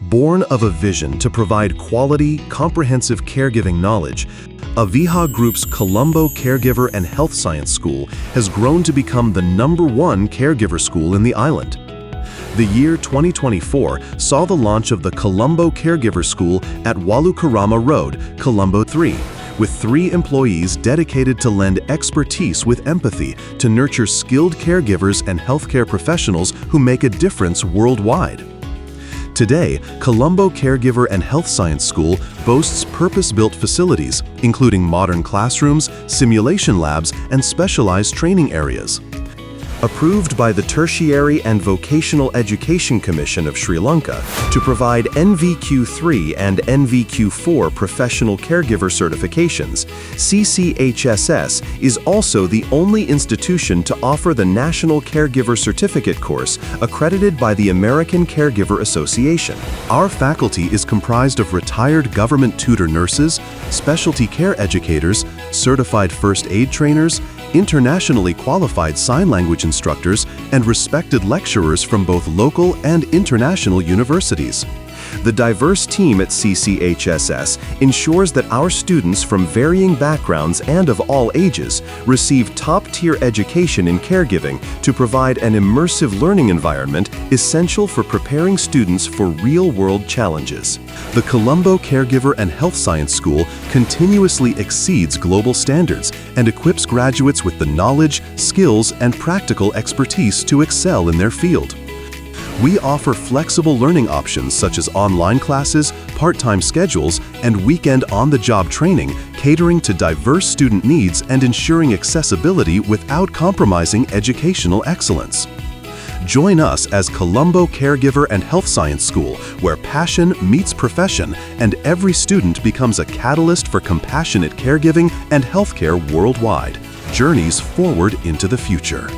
Born of a vision to provide quality, comprehensive caregiving knowledge, Aviha Group's Colombo Caregiver and Health Science School has grown to become the #1 caregiver school in the island. The year 2024 saw the launch of the Colombo Caregiver School at Walukarama Road, Colombo 3, with 3 employees dedicated to lend expertise with empathy to nurture skilled caregivers and healthcare professionals who make a difference worldwide. Today, Colombo Caregiver and Health Science School boasts purpose-built facilities, including modern classrooms, simulation labs, and specialized training areas. Approved by the Tertiary and Vocational Education Commission of Sri Lanka to provide NVQ3 and NVQ4 professional caregiver certifications, CCHSS is also the only institution to offer the National Caregiver Certificate course accredited by the American Caregiver Association. Our faculty is comprised of retired government tutor nurses, specialty care educators, certified first aid trainers, internationally qualified sign language instructors, and respected lecturers from both local and international universities. The diverse team at CCHSS ensures that our students from varying backgrounds and of all ages receive top-tier education in caregiving to provide an immersive learning environment essential for preparing students for real-world challenges. The Colombo Caregiver and Health Science School continuously exceeds global standards and equips graduates with the knowledge, skills, and practical expertise to excel in their field. We offer flexible learning options such as online classes, part-time schedules, and weekend on-the-job training, catering to diverse student needs and ensuring accessibility without compromising educational excellence. Join us as Colombo Caregiver and Health Science School, where passion meets profession and every student becomes a catalyst for compassionate caregiving and healthcare worldwide. Journeys forward into the future.